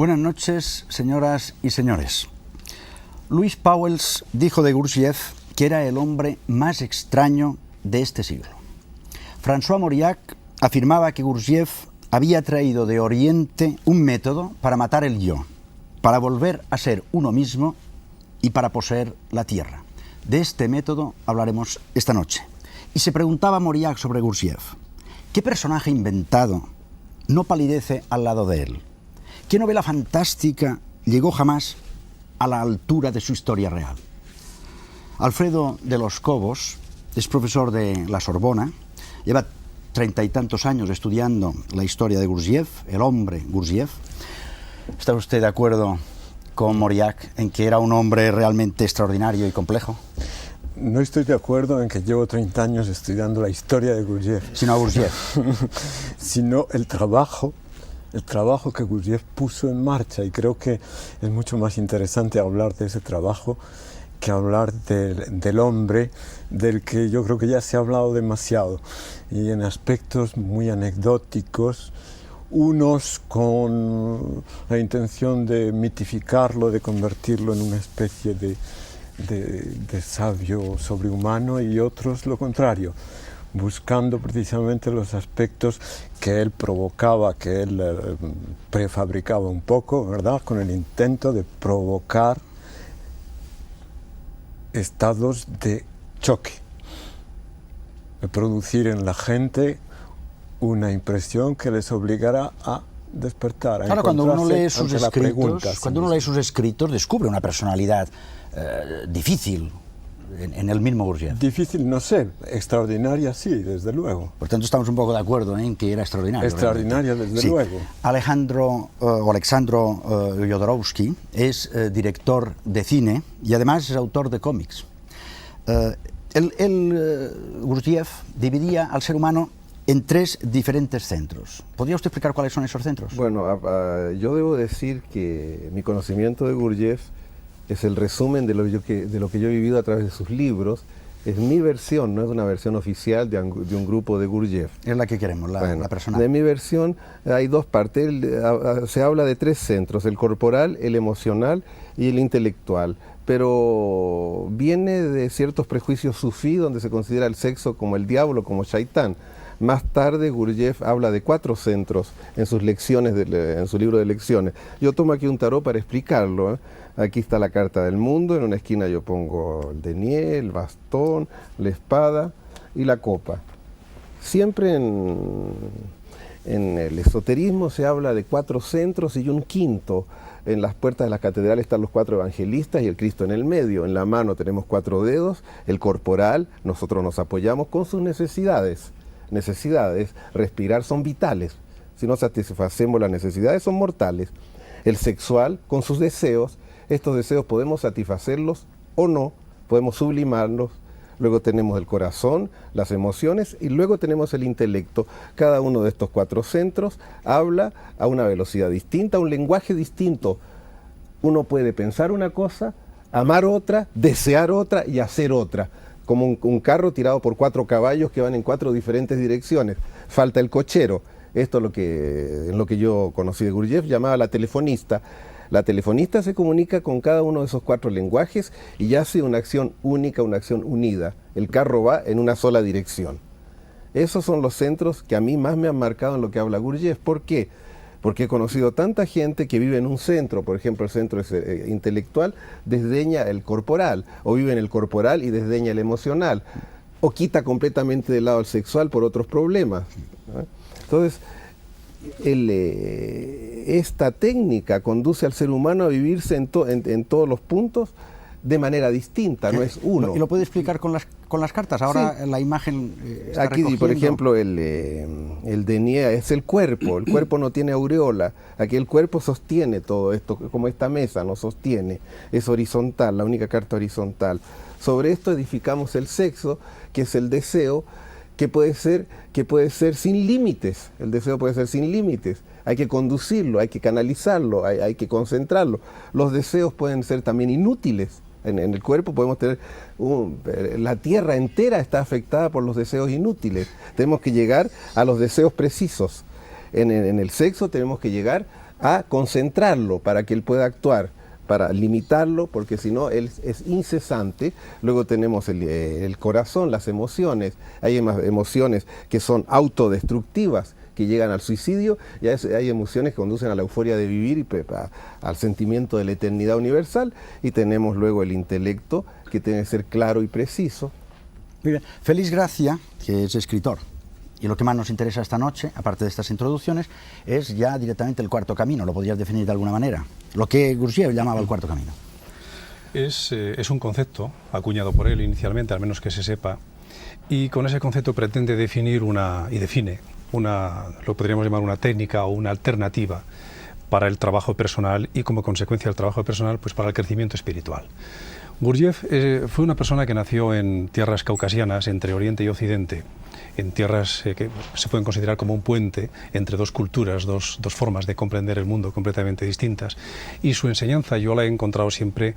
Buenas noches, señoras y señores. Louis Pauwels dijo de Gurdjieff que era el hombre más extraño de este siglo. François Mauriac afirmaba que Gurdjieff había traído de Oriente un método para matar el yo, para volver a ser uno mismo y para poseer la tierra. De este método hablaremos esta noche. Y se preguntaba Mauriac sobre Gurdjieff: ¿qué personaje inventado no palidece al lado de él? ¿Qué novela fantástica llegó jamás a la altura de su historia real? Alfredo de los Cobos es profesor de la Sorbona, lleva 30 y tantos años estudiando la historia de Gurdjieff, el hombre Gurdjieff. ¿Está usted de acuerdo con Mauriac en que era un hombre realmente extraordinario y complejo? No estoy de acuerdo en que llevo 30 años estudiando la historia de Gurdjieff. Sino a Gurdjieff. Sino el trabajo que Gurdjieff puso en marcha, y creo que es mucho más interesante hablar de ese trabajo que hablar del hombre, del que yo creo que ya se ha hablado demasiado, y en aspectos muy anecdóticos, unos con la intención de mitificarlo, de convertirlo en una especie de sabio sobrehumano, y otros lo contrario, buscando precisamente los aspectos que él provocaba, que él prefabricaba un poco, ¿verdad?, con el intento de provocar estados de choque, de producir en la gente una impresión que les obligara a despertar, a claro, cuando uno lee sus ante la pregunta, escritos, cuando uno lee sus escritos, descubre una personalidad difícil en el mismo Gurdjieff. Difícil, no sé, extraordinaria sí, desde luego. Por tanto, estamos un poco de acuerdo en que era extraordinario. Extraordinaria, desde luego. Alejandro Jodorowsky es director de cine y además es autor de cómics. Gurdjieff dividía al ser humano en 3 diferentes centros. ¿Podría usted explicar cuáles son esos centros? Bueno, yo debo decir que mi conocimiento de Gurdjieff es el resumen de lo que yo he vivido a través de sus libros. Es mi versión, no es una versión oficial de un grupo de Gurdjieff. Es la que queremos, la personal. De mi versión hay 2 partes. Se habla de 3 centros: el corporal, el emocional y el intelectual. Pero viene de ciertos prejuicios sufí, donde se considera el sexo como el diablo, como Shaitán. Más tarde Gurdjieff habla de 4 centros en sus lecciones, en su libro de lecciones. Yo tomo aquí un tarot para explicarlo, ¿eh? Aquí está la carta del mundo, en una esquina yo pongo el denier, el bastón, la espada y la copa. Siempre en el esoterismo se habla de 4 centros y un quinto. En las puertas de la catedral están los 4 evangelistas y el Cristo en el medio. En la mano tenemos 4 dedos, el corporal, nosotros nos apoyamos con sus necesidades. Respirar son vitales. Si no satisfacemos las necesidades, son mortales. El sexual, con sus deseos. Estos deseos podemos satisfacerlos o no, podemos sublimarlos. Luego tenemos el corazón, las emociones, y luego tenemos el intelecto. Cada uno de estos 4 centros habla a una velocidad distinta, a un lenguaje distinto. Uno puede pensar una cosa, amar otra, desear otra y hacer otra. Como un carro tirado por 4 caballos que van en 4 diferentes direcciones. Falta el cochero. Esto es lo que yo conocí de Gurdjieff, llamaba la telefonista. La telefonista se comunica con cada uno de esos 4 lenguajes y hace una acción única, una acción unida. El carro va en una sola dirección. Esos son los centros que a mí más me han marcado en lo que habla Gurdjieff. ¿Por qué? Porque he conocido tanta gente que vive en un centro, por ejemplo, el centro intelectual desdeña el corporal, o vive en el corporal y desdeña el emocional, o quita completamente de lado el sexual por otros problemas, ¿no? Entonces, esta técnica conduce al ser humano a vivirse en todos los puntos de manera distinta, no es uno. ¿Y lo puede explicar con las cartas? Ahora sí. La imagen está aquí, recogiendo. por ejemplo, el denier es el cuerpo no tiene aureola, aquí el cuerpo sostiene todo esto, como esta mesa nos sostiene, es horizontal, la única carta horizontal. Sobre esto edificamos el sexo, que es el deseo, que puede ser sin límites. El deseo puede ser sin límites. Hay que conducirlo, hay que canalizarlo, hay que concentrarlo. Los deseos pueden ser también inútiles. En el cuerpo podemos tener, la tierra entera está afectada por los deseos inútiles. Tenemos que llegar a los deseos precisos. En el sexo tenemos que llegar a concentrarlo para que él pueda actuar, para limitarlo, porque si no, él es incesante. Luego tenemos el corazón, las emociones. Hay emociones que son autodestructivas, que llegan al suicidio, y hay emociones que conducen a la euforia de vivir y al sentimiento de la eternidad universal. Y tenemos luego el intelecto, que tiene que ser claro y preciso. Muy bien. Félix Gracia, que es escritor, y lo que más nos interesa esta noche, aparte de estas introducciones, es ya directamente el cuarto camino. ¿Lo podrías definir de alguna manera? Lo que Gurdjieff llamaba el cuarto camino. Es un concepto acuñado por él inicialmente, al menos que se sepa, y con ese concepto pretende definir lo podríamos llamar una técnica o una alternativa para el trabajo personal y, como consecuencia del trabajo personal, pues para el crecimiento espiritual. Gurdjieff fue una persona que nació en tierras caucasianas, entre Oriente y Occidente, en tierras que se pueden considerar como un puente entre dos culturas, dos formas de comprender el mundo completamente distintas, y su enseñanza yo la he encontrado siempre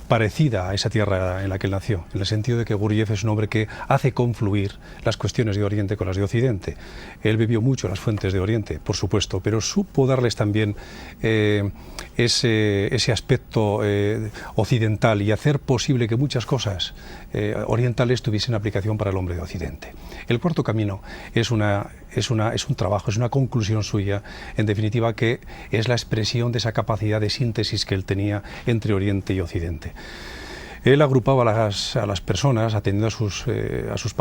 parecida a esa tierra en la que él nació, en el sentido de que Gurdjieff es un hombre que hace confluir las cuestiones de Oriente con las de Occidente. Él bebió mucho las fuentes de Oriente, por supuesto, pero supo darles también ese aspecto occidental y hacer posible que muchas cosas orientales tuviesen aplicación para el hombre de Occidente. El cuarto camino es un trabajo, es una conclusión suya, en definitiva, que es la expresión de esa capacidad de síntesis que él tenía entre Oriente y Occidente. Él agrupaba a las personas, atendiendo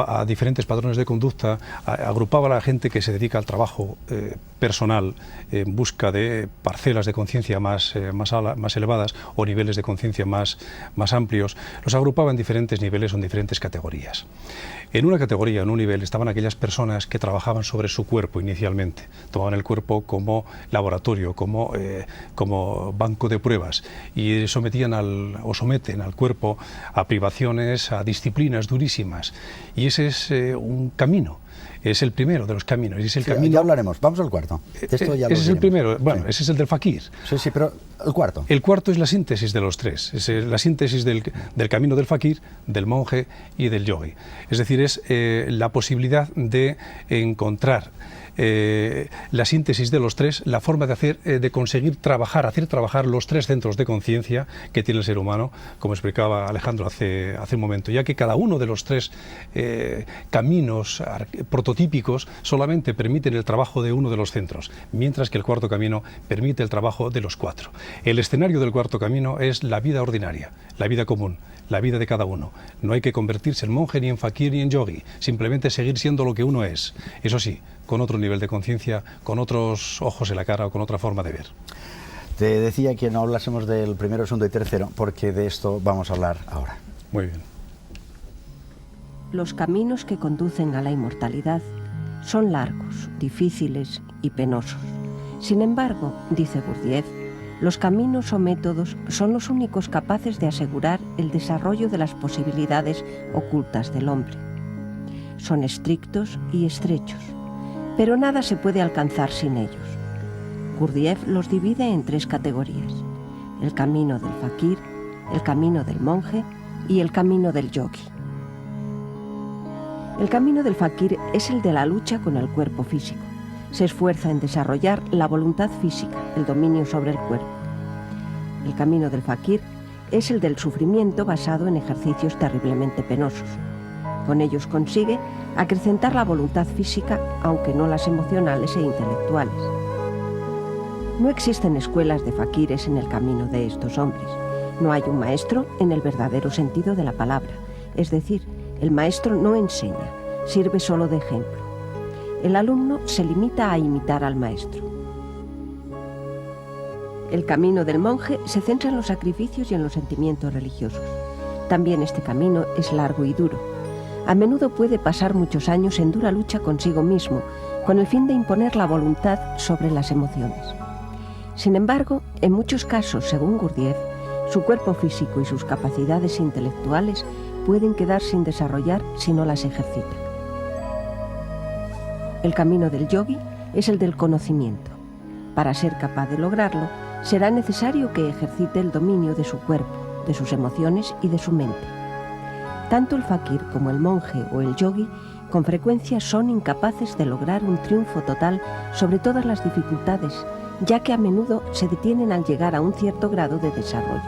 a diferentes patrones de conducta, agrupaba a la gente que se dedica al trabajo personal en busca de parcelas de conciencia más elevadas o niveles de conciencia más amplios. Los agrupaba en diferentes niveles o en diferentes categorías. En una categoría, en un nivel, estaban aquellas personas que trabajaban sobre su cuerpo inicialmente. Tomaban el cuerpo como laboratorio, como banco de pruebas, y someten al cuerpo a privaciones, a disciplinas durísimas. Y ese es un camino. Es el primero de los caminos. Y es el camino... Ya hablaremos. Vamos al cuarto. Ese es el primero. Bueno, sí. Ese es el del fakir. Sí, pero el cuarto. El cuarto es la síntesis de los tres. Es la síntesis del camino del fakir, del monje y del yogi. Es decir, es la posibilidad de encontrar la síntesis de los tres, la forma de conseguir hacer trabajar los tres centros de conciencia que tiene el ser humano, como explicaba Alejandro hace un momento, ya que cada uno de los tres caminos prototípicos solamente permiten el trabajo de uno de los centros, mientras que el cuarto camino permite el trabajo de los cuatro. El escenario del cuarto camino es la vida ordinaria, la vida común, la vida de cada uno. No hay que convertirse en monje, ni en fakir, ni en yogi, simplemente seguir siendo lo que uno es. Eso sí, con otro nivel de conciencia, con otros ojos en la cara o con otra forma de ver. Te decía que no hablásemos del primero, segundo y tercero, porque de esto vamos a hablar ahora. Muy bien. Los caminos que conducen a la inmortalidad son largos, difíciles y penosos. Sin embargo, dice Gurdjieff, los caminos o métodos son los únicos capaces de asegurar el desarrollo de las posibilidades ocultas del hombre. Son estrictos y estrechos, pero nada se puede alcanzar sin ellos. Gurdjieff los divide en tres categorías: el camino del fakir, el camino del monje y el camino del yogi. El camino del fakir es el de la lucha con el cuerpo físico. Se esfuerza en desarrollar la voluntad física, el dominio sobre el cuerpo. El camino del fakir es el del sufrimiento basado en ejercicios terriblemente penosos. Con ellos consigue acrecentar la voluntad física, aunque no las emocionales e intelectuales. No existen escuelas de fakires en el camino de estos hombres. No hay un maestro en el verdadero sentido de la palabra, es decir, el maestro no enseña, sirve solo de ejemplo. El alumno se limita a imitar al maestro. El camino del monje se centra en los sacrificios y en los sentimientos religiosos. También este camino es largo y duro. A menudo puede pasar muchos años en dura lucha consigo mismo, con el fin de imponer la voluntad sobre las emociones. Sin embargo, en muchos casos, según Gurdjieff, su cuerpo físico y sus capacidades intelectuales pueden quedar sin desarrollar si no las ejercita. El camino del yogi es el del conocimiento. Para ser capaz de lograrlo, será necesario que ejercite el dominio de su cuerpo, de sus emociones y de su mente. Tanto el fakir como el monje o el yogi con frecuencia son incapaces de lograr un triunfo total sobre todas las dificultades ya que a menudo se detienen al llegar a un cierto grado de desarrollo.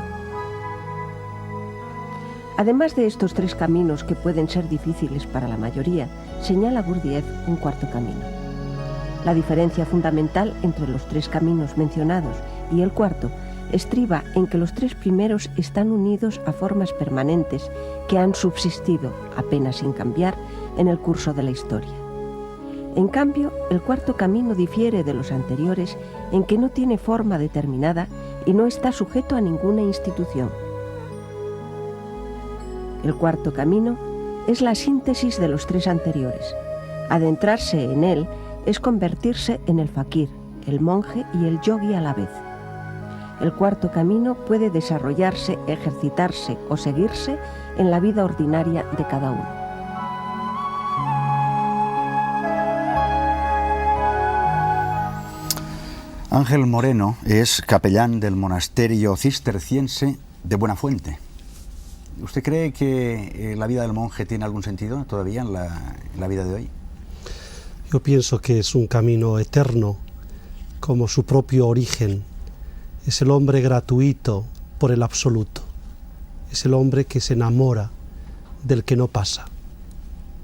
Además de estos tres caminos que pueden ser difíciles para la mayoría, señala Gurdjieff un cuarto camino. La diferencia fundamental entre los tres caminos mencionados y el cuarto estriba en que los tres primeros están unidos a formas permanentes que han subsistido, apenas sin cambiar, en el curso de la historia. En cambio, el cuarto camino difiere de los anteriores en que no tiene forma determinada y no está sujeto a ninguna institución. El cuarto camino es la síntesis de los tres anteriores. Adentrarse en él es convertirse en el fakir, el monje y el yogi a la vez. El cuarto camino puede desarrollarse, ejercitarse o seguirse en la vida ordinaria de cada uno. Ángel Moreno es capellán del monasterio cisterciense de Buenafuente. ¿Usted cree que la vida del monje tiene algún sentido todavía en la vida de hoy? Yo pienso que es un camino eterno, como su propio origen. Es el hombre gratuito por el absoluto. Es el hombre que se enamora del que no pasa.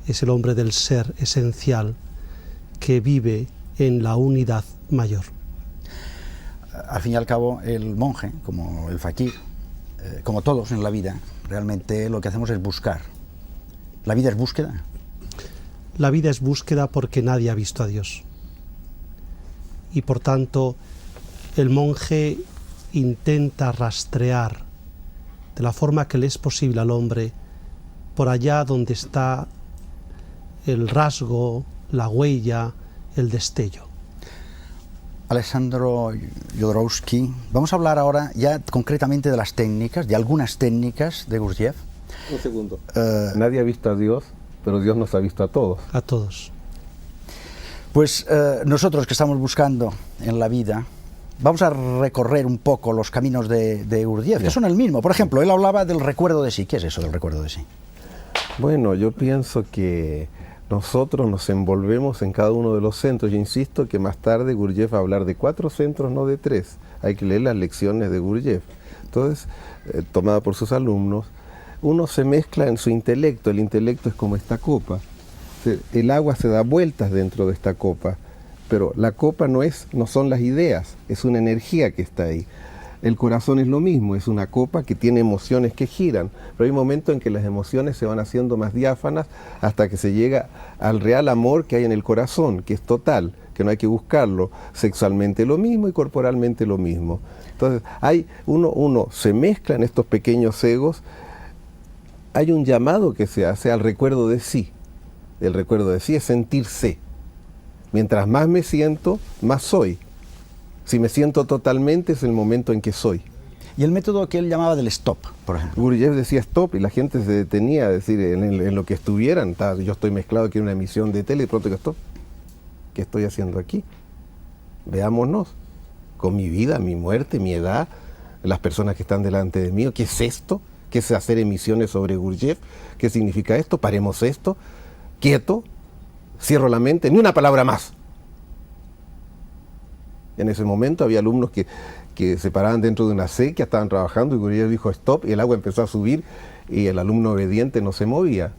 Es el hombre del ser esencial que vive en la unidad mayor. Al fin y al cabo, el monje, como el fakir, como todos en la vida, realmente lo que hacemos es buscar. ¿La vida es búsqueda? La vida es búsqueda porque nadie ha visto a Dios. Y por tanto, el monje intenta rastrear de la forma que le es posible al hombre por allá donde está el rasgo, la huella, el destello. Alessandro Jodorowsky, vamos a hablar ahora ya concretamente de las técnicas, de algunas técnicas de Gurdjieff. Un segundo. Nadie ha visto a Dios, pero Dios nos ha visto a todos. A todos. Pues nosotros que estamos buscando en la vida, vamos a recorrer un poco los caminos de Gurdjieff, que son el mismo. Por ejemplo, él hablaba del recuerdo de sí. ¿Qué es eso del recuerdo de sí? Bueno, yo pienso que nosotros nos envolvemos en cada uno de los centros. Yo insisto que más tarde Gurdjieff va a hablar de 4 centros, no de 3. Hay que leer las lecciones de Gurdjieff. Entonces, tomada por sus alumnos, uno se mezcla en su intelecto. El intelecto es como esta copa. El agua se da vueltas dentro de esta copa, pero la copa no son las ideas, es una energía que está ahí. El corazón es lo mismo, es una copa que tiene emociones que giran, pero hay momentos en que las emociones se van haciendo más diáfanas hasta que se llega al real amor que hay en el corazón, que es total, que no hay que buscarlo, sexualmente lo mismo y corporalmente lo mismo. Entonces, uno se mezcla en estos pequeños egos. Hay un llamado que se hace al recuerdo de sí. El recuerdo de sí es sentirse. Mientras más me siento, más soy. Si me siento totalmente, es el momento en que soy. Y el método que él llamaba del stop, por ejemplo. Gurdjieff decía stop y la gente se detenía a decir en lo que estuvieran. Yo estoy mezclado aquí en una emisión de tele y de pronto que stop. ¿Qué estoy haciendo aquí? Veámonos. Con mi vida, mi muerte, mi edad, las personas que están delante de mí. ¿Qué es esto? ¿Qué es hacer emisiones sobre Gurdjieff? ¿Qué significa esto? Paremos esto. Quieto. Cierro la mente. Ni una palabra más. En ese momento había alumnos que se paraban dentro de una sequía, estaban trabajando y Gurdjieff dijo stop y el agua empezó a subir y el alumno obediente no se movía.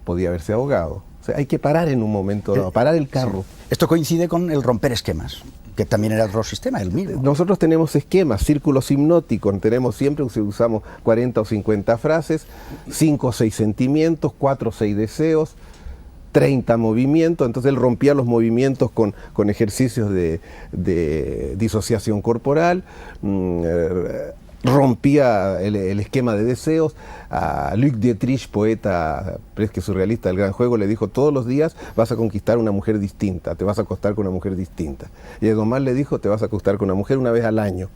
Podía haberse ahogado. O sea, hay que parar en un momento dado, parar el carro. Sí. Esto coincide con el romper esquemas, que también era otro sistema, el mismo. Nosotros tenemos esquemas, círculos hipnóticos, tenemos siempre, usamos 40 o 50 frases, 5 o 6 sentimientos, 4 o 6 deseos, 30 movimientos. Entonces él rompía los movimientos con ejercicios de disociación corporal, rompía el esquema de deseos. A Luc Dietrich, poeta que surrealista del Gran Juego, le dijo: todos los días vas a conquistar una mujer distinta, te vas a acostar con una mujer distinta. Y a Domar le dijo: te vas a acostar con una mujer una vez al año,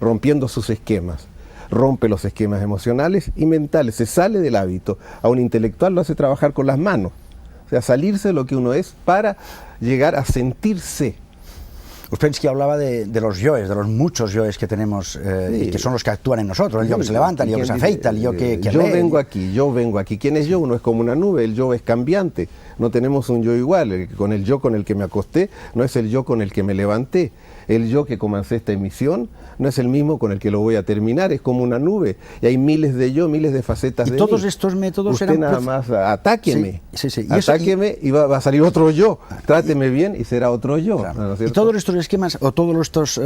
rompiendo sus esquemas. Rompe los esquemas emocionales y mentales, se sale del hábito. A un intelectual lo hace trabajar con las manos. O sea, salirse de lo que uno es para llegar a sentirse. Uspensky hablaba de los yoes, de los muchos yoes que tenemos y que son los que actúan en nosotros, el yo que se levanta, el yo que se afeita, el yo que yo lee. vengo aquí. ¿Quién es yo? Uno es como una nube, el yo es cambiante. No tenemos un yo igual. El yo con el que me acosté no es el yo con el que me levanté. El yo que comencé esta emisión no es el mismo con el que lo voy a terminar, es como una nube. Y hay miles de yo, miles de facetas de mí. Y todos estos métodos Usted eran... nada más atáqueme. Sí. Atáqueme y va a salir otro yo. Tráteme bien y será otro yo. Claro. ¿No es Y cierto? todos estos esquemas o todas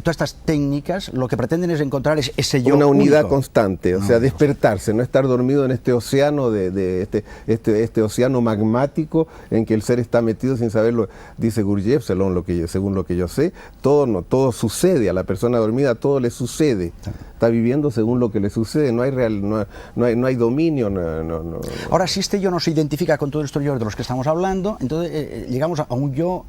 estas técnicas lo que pretenden es encontrar ese yo una unidad único. constante, o sea, despertarse, no estar dormido en este océano este océano magmático en que el ser está metido sin saberlo. Dice Gurdjieff, según lo que yo sé, todo sucede a la persona dormida, todo le sucede. Está viviendo según lo que le sucede, no hay dominio. No. Ahora, si este yo no se identifica con todos estos yo de los que estamos hablando, entonces llegamos a un yo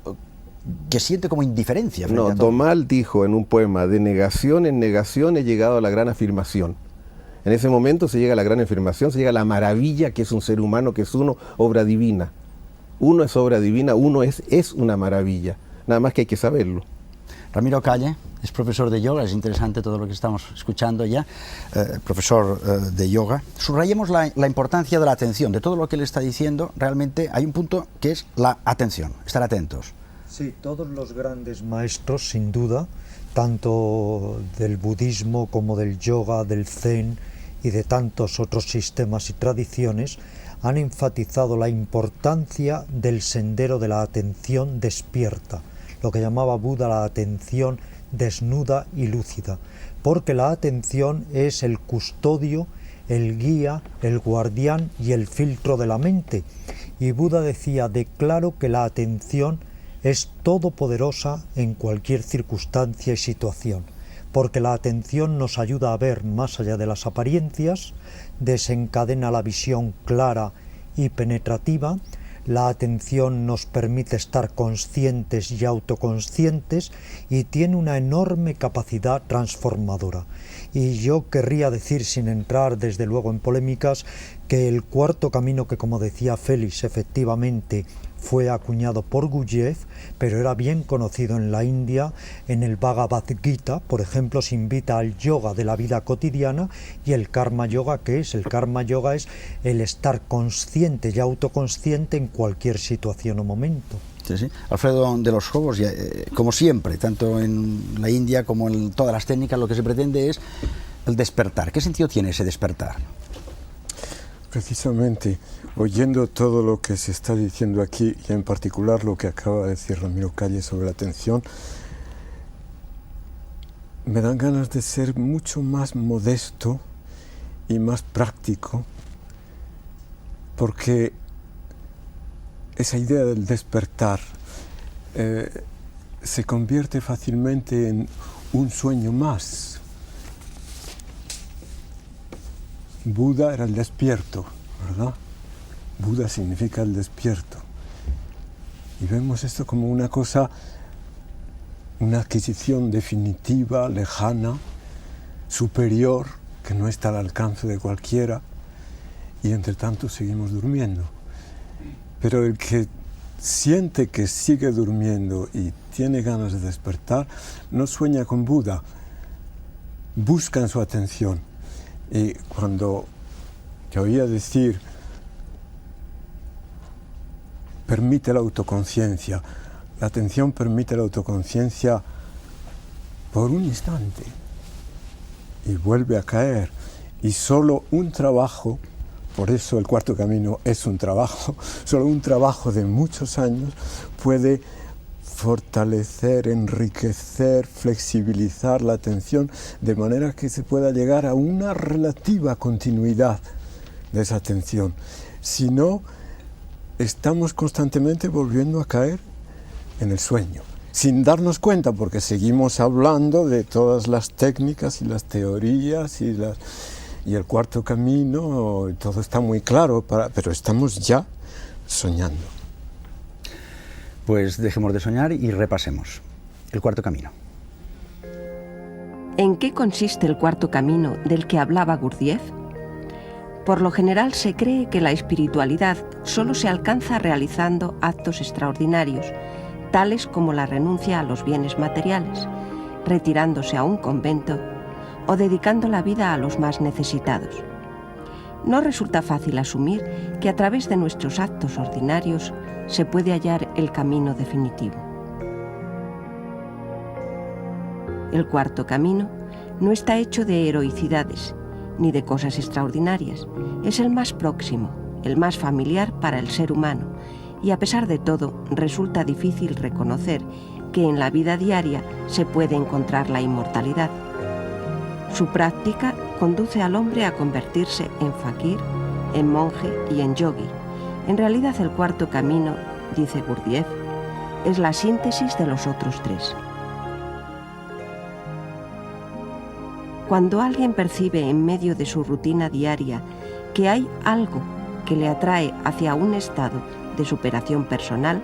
que siente como indiferencia. No, a todo. Domal dijo en un poema, de negación en negación he llegado a la gran afirmación. En ese momento se llega a la gran afirmación, se llega a la maravilla que es un ser humano, que es uno, obra divina. Uno es obra divina, uno es una maravilla. Nada más que hay que saberlo. Ramiro Calle es profesor de yoga, es interesante todo lo que estamos escuchando ya, profesor de yoga. Subrayemos la importancia de la atención, de todo lo que él está diciendo. Realmente hay un punto que es la atención, estar atentos. Sí, todos los grandes maestros, sin duda, tanto del budismo como del yoga, del zen y de tantos otros sistemas y tradiciones, han enfatizado la importancia del sendero de la atención despierta, lo que llamaba Buda la atención desnuda y lúcida, porque la atención es el custodio, el guía, el guardián y el filtro de la mente. Y Buda decía de claro que la atención es todopoderosa en cualquier circunstancia y situación, porque la atención nos ayuda a ver más allá de las apariencias, desencadena la visión clara y penetrativa. La atención nos permite estar conscientes y autoconscientes y tiene una enorme capacidad transformadora. Y yo querría decir, sin entrar desde luego en polémicas, que el cuarto camino, que como decía Félix, efectivamente fue acuñado por Gurdjieff, pero era bien conocido en la India. En el Bhagavad Gita, por ejemplo, se invita al yoga de la vida cotidiana. Y el karma yoga, ¿qué es? El karma yoga es el estar consciente y autoconsciente en cualquier situación o momento. Sí. Alfredo de los Cobos, como siempre, tanto en la India como en todas las técnicas, lo que se pretende es el despertar. ¿Qué sentido tiene ese despertar? Precisamente, oyendo todo lo que se está diciendo aquí, y en particular lo que acaba de decir Ramiro Calle sobre la atención, me dan ganas de ser mucho más modesto y más práctico, porque esa idea del despertar se convierte fácilmente en un sueño más. Buda era el despierto, ¿verdad? Buda significa el despierto. Y vemos esto como una cosa, una adquisición definitiva, lejana, superior, que no está al alcance de cualquiera, y entre tanto seguimos durmiendo. Pero el que siente que sigue durmiendo y tiene ganas de despertar, no sueña con Buda, busca en su atención. Y cuando te oía decir, permite la autoconciencia, la atención permite la autoconciencia por un instante y vuelve a caer. Y solo un trabajo, por eso el cuarto camino es un trabajo, solo un trabajo de muchos años puede fortalecer, enriquecer, flexibilizar la atención de manera que se pueda llegar a una relativa continuidad de esa atención. Si no, estamos constantemente volviendo a caer en el sueño, sin darnos cuenta, porque seguimos hablando de todas las técnicas y las teorías y el cuarto camino, todo está muy claro, pero estamos ya soñando. Pues dejemos de soñar y repasemos el cuarto camino. ¿En qué consiste el cuarto camino del que hablaba Gurdjieff? Por lo general se cree que la espiritualidad solo se alcanza realizando actos extraordinarios, tales como la renuncia a los bienes materiales, retirándose a un convento o dedicando la vida a los más necesitados. No resulta fácil asumir que a través de nuestros actos ordinarios se puede hallar el camino definitivo. El cuarto camino no está hecho de heroicidades ni de cosas extraordinarias. Es el más próximo, el más familiar para el ser humano, y a pesar de todo resulta difícil reconocer que en la vida diaria se puede encontrar la inmortalidad. Su práctica conduce al hombre a convertirse en fakir, en monje y en yogi. En realidad el cuarto camino, dice Gurdjieff, es la síntesis de los otros tres. Cuando alguien percibe en medio de su rutina diaria que hay algo que le atrae hacia un estado de superación personal,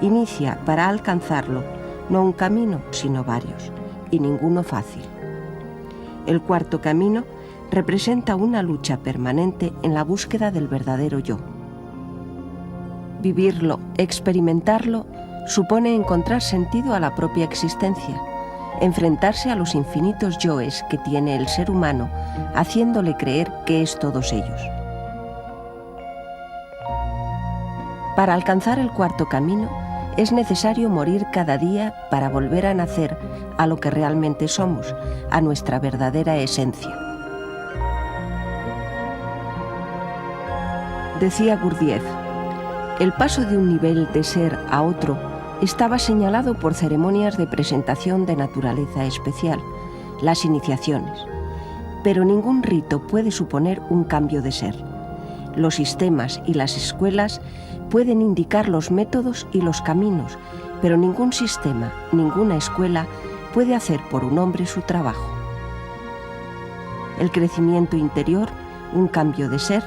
inicia para alcanzarlo no un camino, sino varios, y ninguno fácil. El cuarto camino representa una lucha permanente en la búsqueda del verdadero yo. Vivirlo, experimentarlo, supone encontrar sentido a la propia existencia, enfrentarse a los infinitos yoes que tiene el ser humano, haciéndole creer que es todos ellos. Para alcanzar el cuarto camino, es necesario morir cada día para volver a nacer a lo que realmente somos, a nuestra verdadera esencia. Decía Gurdjieff, el paso de un nivel de ser a otro estaba señalado por ceremonias de presentación de naturaleza especial, las iniciaciones. Pero ningún rito puede suponer un cambio de ser. Los sistemas y las escuelas pueden indicar los métodos y los caminos, pero ningún sistema, ninguna escuela puede hacer por un hombre su trabajo. El crecimiento interior, un cambio de ser,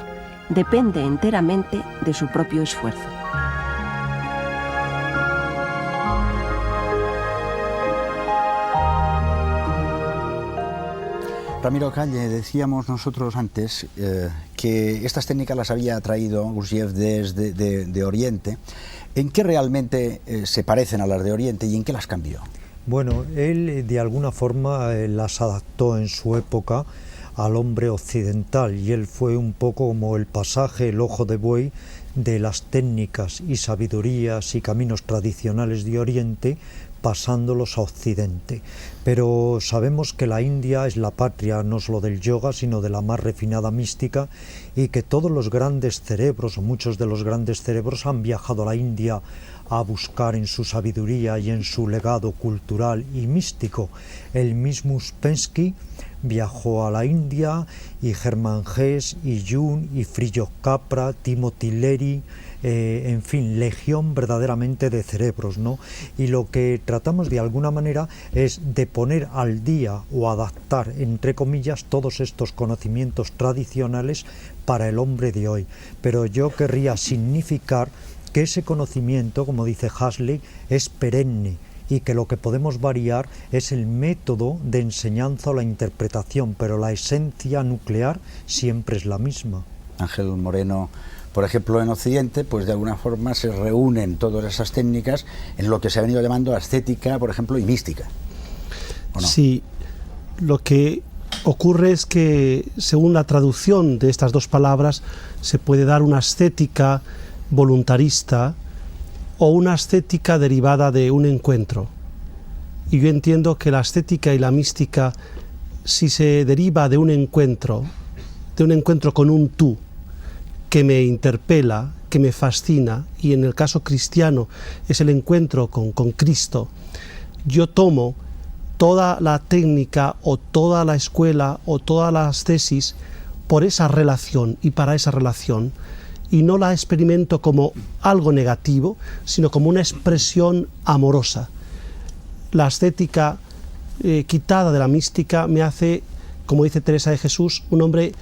depende enteramente de su propio esfuerzo. Ramiro Calle, decíamos nosotros antes que estas técnicas las había traído Gurdjieff desde de Oriente. ¿En qué realmente se parecen a las de Oriente y en qué las cambió? Bueno, él de alguna forma las adaptó en su época al hombre occidental, y él fue un poco como el pasaje, el ojo de buey de las técnicas y sabidurías y caminos tradicionales de Oriente, pasándolos a Occidente. Pero sabemos que la India es la patria no solo del yoga, sino de la más refinada mística, y que todos los grandes cerebros, o muchos de los grandes cerebros, han viajado a la India a buscar en su sabiduría y en su legado cultural y místico. El mismo Uspensky viajó a la India, y Hermann Hesse, y Jung, y Fritjof Capra, Timothy Leary, en fin, legión verdaderamente de cerebros, ¿no? Y lo que tratamos de alguna manera es de poner al día o adaptar, entre comillas, todos estos conocimientos tradicionales para el hombre de hoy. Pero yo querría significar que ese conocimiento, como dice Huxley, es perenne, y que lo que podemos variar es el método de enseñanza o la interpretación, pero la esencia nuclear siempre es la misma. Ángel Moreno, por ejemplo, en Occidente, pues de alguna forma se reúnen todas esas técnicas en lo que se ha venido llamando ascética, por ejemplo, y mística, ¿o no? Sí, lo que ocurre es que, según la traducción de estas dos palabras, se puede dar una ascética voluntarista o una ascética derivada de un encuentro. Y yo entiendo que la ascética y la mística, si se deriva de un encuentro con un tú, que me interpela, que me fascina, y en el caso cristiano es el encuentro con Cristo, yo tomo toda la técnica o toda la escuela o todas las tesis por esa relación y para esa relación, y no la experimento como algo negativo, sino como una expresión amorosa. La ascética quitada de la mística me hace, como dice Teresa de Jesús, un hombre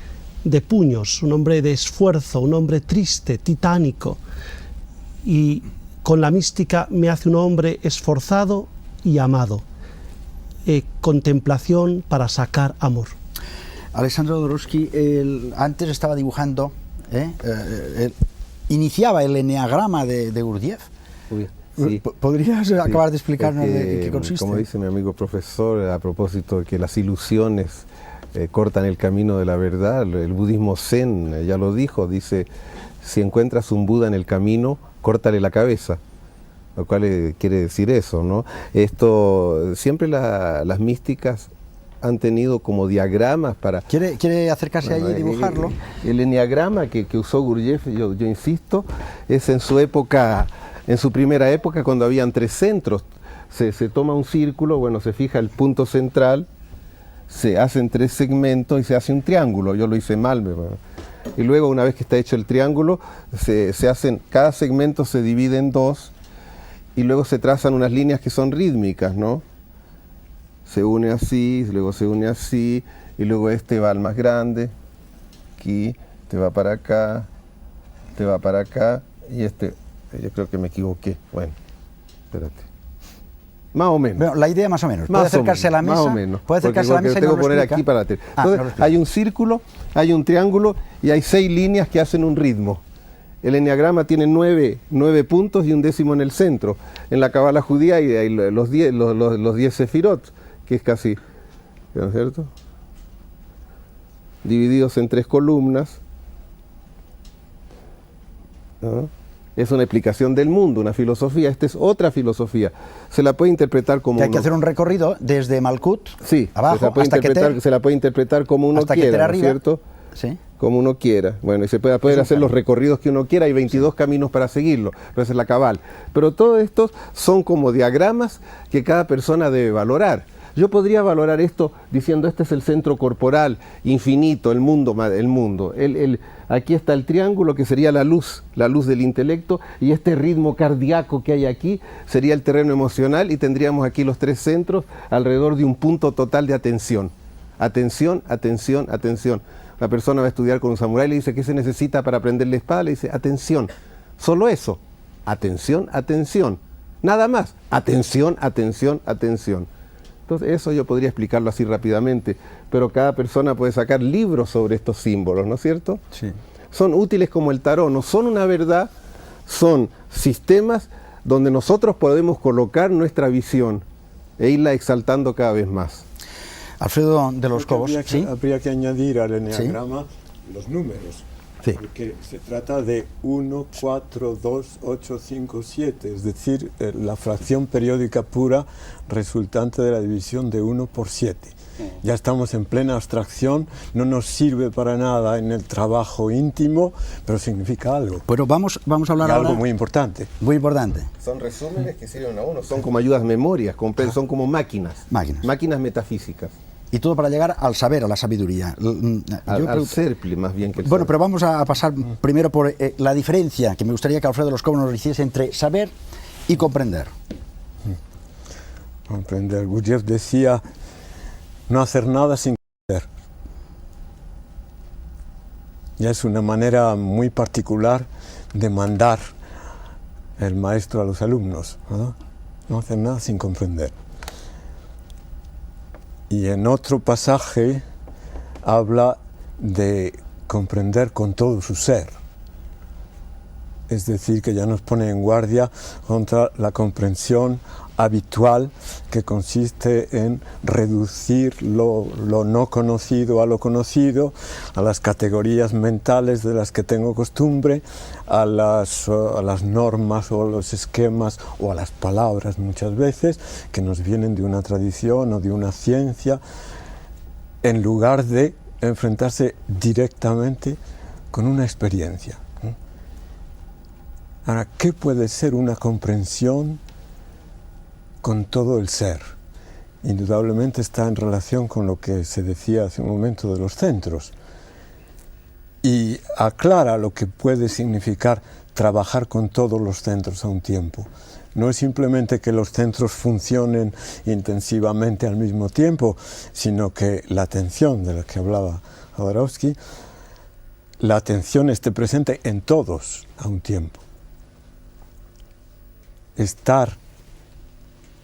de puños, un hombre de esfuerzo, un hombre triste, titánico, y con la mística me hace un hombre esforzado y amado. Contemplación para sacar amor. Alessandro Jodorowsky antes estaba dibujando, iniciaba el eneagrama de Gurdjieff. Sí. ¿Podrías acabar de explicarnos Porque, de qué consiste? como dice mi amigo profesor, a propósito de que las ilusiones cortan el camino de la verdad, el budismo zen ya lo dijo, dice, si encuentras un Buda en el camino, córtale la cabeza. Lo cual quiere decir eso, ¿no? Esto, siempre las místicas han tenido como diagramas para... ¿Quiere acercarse allí y dibujarlo? El enneagrama que usó Gurdjieff, yo insisto, es en su época, en su primera época, cuando habían 3 centros. Se toma un círculo, bueno, se fija el punto central, se hacen 3 segmentos y se hace un triángulo. Yo lo hice mal, y luego, una vez que está hecho el triángulo, cada segmento se divide en 2 y luego se trazan unas líneas que son rítmicas, ¿no? Se une así, luego se une así, y luego este va al más grande, aquí, te va para acá, te va para acá, y este, yo creo que me equivoqué. Bueno, espérate. Más o menos. Bueno, la idea más o menos. ¿Puede acercarse a la mesa? Más o menos. ¿Puede acercarse a la mesa y tengo nos que lo poner explica? aquí para Entonces, no hay un círculo, hay un triángulo y hay 6 líneas que hacen un ritmo. El enneagrama tiene 9 puntos y un décimo en el centro. En la Cábala judía hay los 10 sefirot, que es casi, ¿no es cierto? Divididos en 3 columnas. ¿No? Es una explicación del mundo, una filosofía. Esta es otra filosofía. Se la puede interpretar como... Que hay que hacer un recorrido desde Malkut, abajo, hasta Keter. Se la puede interpretar como uno quiera, ¿no es cierto? Sí. Como uno quiera. Bueno, y se puede poder hacer los recorridos que uno quiera, hay 22 caminos para seguirlo, pero esa es la cabal. Pero todos estos son como diagramas que cada persona debe valorar. Yo podría valorar esto diciendo, este es el centro corporal, infinito, el mundo. Aquí está el triángulo, que sería la luz del intelecto, y este ritmo cardíaco que hay aquí sería el terreno emocional, y tendríamos aquí los 3 centros alrededor de un punto total de atención. Atención, atención, atención. La persona va a estudiar con un samurái y le dice, ¿qué se necesita para aprender la espada? Le dice, atención. Solo eso. Atención, atención. Nada más. Atención, atención, atención. Entonces, eso yo podría explicarlo así rápidamente, pero cada persona puede sacar libros sobre estos símbolos, ¿no es cierto? Sí. Son útiles como el tarot, no son una verdad, son sistemas donde nosotros podemos colocar nuestra visión e irla exaltando cada vez más. Alfredo de los Cobos, habría que añadir al enneagrama los números. Sí. Porque se trata de 1, 4, 2, 8, 5, 7, es decir, la fracción periódica pura resultante de la división de 1 por 7. Ya estamos en plena abstracción, no nos sirve para nada en el trabajo íntimo, pero significa algo. Bueno, vamos a hablar ahora... Algo muy importante. Muy importante. Son resúmenes que sirven a uno, son como ayudas memorias, son como máquinas. Máquinas metafísicas. Y todo para llegar al saber, a la sabiduría. Al ser, más bien que el Bueno, ser. pero vamos a pasar primero por la diferencia que me gustaría que Alfredo de los Cobos nos hiciese entre saber y comprender. Comprender. Gurdjieff decía, no hacer nada sin comprender. Ya es una manera muy particular de mandar el maestro a los alumnos, ¿verdad? No hacer nada sin comprender. Y en otro pasaje habla de comprender con todo su ser. Es decir, que ya nos pone en guardia contra la comprensión habitual, que consiste en reducir lo no conocido a lo conocido, a las categorías mentales de las que tengo costumbre, a las normas o a los esquemas o a las palabras muchas veces que nos vienen de una tradición o de una ciencia, en lugar de enfrentarse directamente con una experiencia. Ahora, ¿qué puede ser una comprensión con todo el ser? Indudablemente está en relación con lo que se decía hace un momento de los centros, y aclara lo que puede significar trabajar con todos los centros a un tiempo. No es simplemente que los centros funcionen intensivamente al mismo tiempo, sino que la atención de la que hablaba Jodorowsky, la atención esté presente en todos a un tiempo. Estar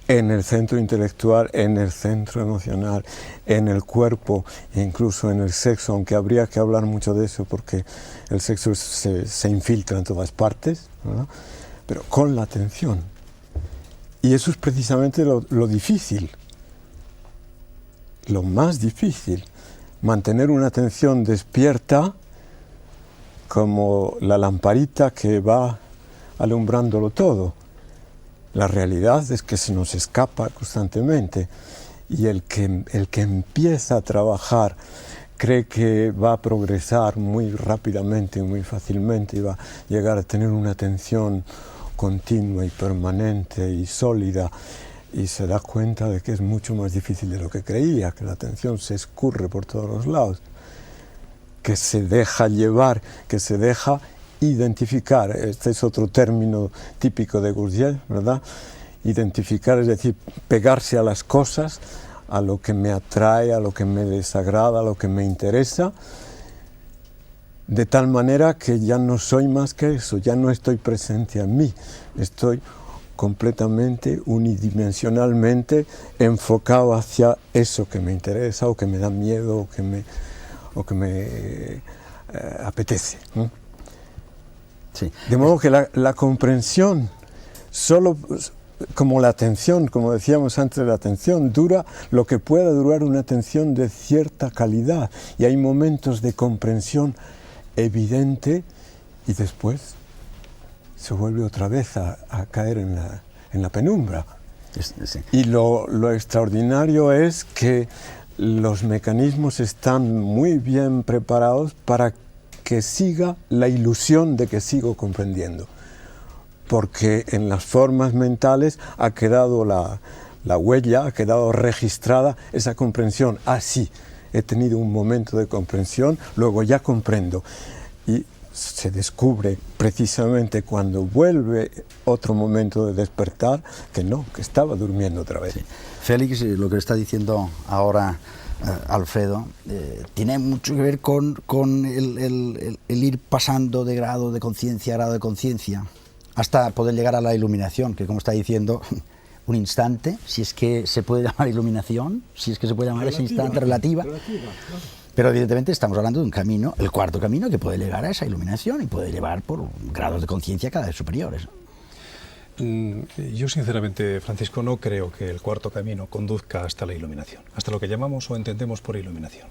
en el centro intelectual, en el centro emocional, en el cuerpo e incluso en el sexo, aunque habría que hablar mucho de eso porque el sexo se infiltra en todas partes, ¿verdad? Pero con la atención Y eso es precisamente lo difícil, lo más difícil, mantener una atención despierta como la lamparita que va alumbrándolo todo. La realidad es que se nos escapa constantemente y el que empieza a trabajar cree que va a progresar muy rápidamente, muy fácilmente y va a llegar a tener una atención continua y permanente y sólida, y se da cuenta de que es mucho más difícil de lo que creía, que la atención se escurre por todos los lados, que se deja llevar, que se deja identificar. Este es otro término típico de Gurdjieff, ¿verdad? Identificar, es decir, pegarse a las cosas, a lo que me atrae, a lo que me desagrada, a lo que me interesa, de tal manera que ya no soy más que eso, ya no estoy presente a mí, estoy completamente, unidimensionalmente enfocado hacia eso que me interesa o que me da miedo o que me apetece. Sí. De modo que la comprensión, solo como la atención, como decíamos antes, la atención dura lo que pueda durar una atención de cierta calidad, y hay momentos de comprensión evidente y después se vuelve otra vez a caer en la penumbra. Sí. Y lo extraordinario es que los mecanismos están muy bien preparados para que siga la ilusión de que sigo comprendiendo, porque en las formas mentales ha quedado la huella, ha quedado registrada esa comprensión. Ah, sí, he tenido un momento de comprensión, luego ya comprendo. Y se descubre precisamente cuando vuelve otro momento de despertar que no, que estaba durmiendo otra vez. Sí. Félix, lo que está diciendo ahora Alfredo, tiene mucho que ver con el ir pasando de grado de conciencia a grado de conciencia, hasta poder llegar a la iluminación, que como está diciendo, un instante, si es que se puede llamar iluminación, si es que se puede llamar ese instante relativa. Claro. Pero evidentemente estamos hablando de un camino, el cuarto camino, que puede llegar a esa iluminación y puede llevar por grados de conciencia cada vez superiores. Yo sinceramente, Francisco, no creo que el cuarto camino conduzca hasta la iluminación, hasta lo que llamamos o entendemos por iluminación.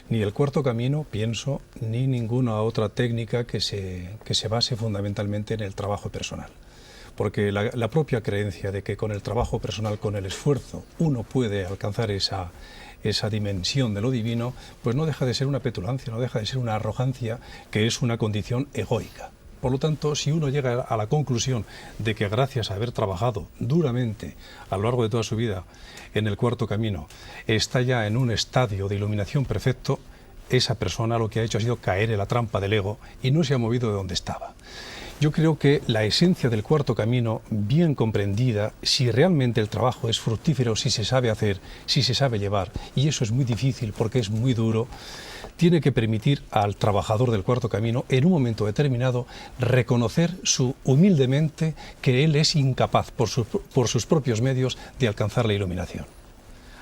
Ni el cuarto camino, pienso, ni ninguna otra técnica que se base fundamentalmente en el trabajo personal. Porque la propia creencia de que con el trabajo personal, con el esfuerzo, uno puede alcanzar esa dimensión de lo divino, pues no deja de ser una petulancia, no deja de ser una arrogancia, que es una condición egoica. Por lo tanto, si uno llega a la conclusión de que gracias a haber trabajado duramente a lo largo de toda su vida en el cuarto camino, está ya en un estadio de iluminación perfecto, esa persona lo que ha hecho ha sido caer en la trampa del ego y no se ha movido de donde estaba. Yo creo que la esencia del cuarto camino, bien comprendida, si realmente el trabajo es fructífero, si se sabe hacer, si se sabe llevar, y eso es muy difícil porque es muy duro, tiene que permitir al trabajador del cuarto camino, en un momento determinado, reconocer humildemente que él es incapaz, por sus propios medios, de alcanzar la iluminación,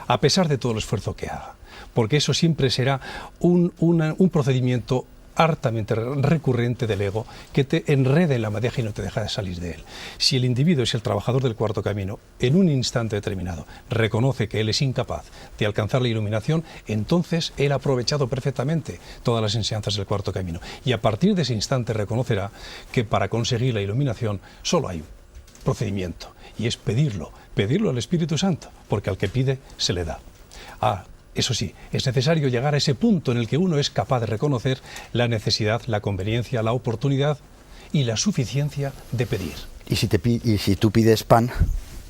a pesar de todo el esfuerzo que haga, porque eso siempre será un procedimiento hartamente recurrente del ego que te enreda en la madeja y no te deja de salir de él. Si el individuo es el trabajador del cuarto camino, en un instante determinado reconoce que él es incapaz de alcanzar la iluminación, entonces él ha aprovechado perfectamente todas las enseñanzas del cuarto camino, y a partir de ese instante reconocerá que para conseguir la iluminación solo hay un procedimiento, y es pedirlo al Espíritu Santo, porque al que pide se le da. Eso sí, es necesario llegar a ese punto en el que uno es capaz de reconocer la necesidad, la conveniencia, la oportunidad y la suficiencia de pedir. Y si tú pides pan,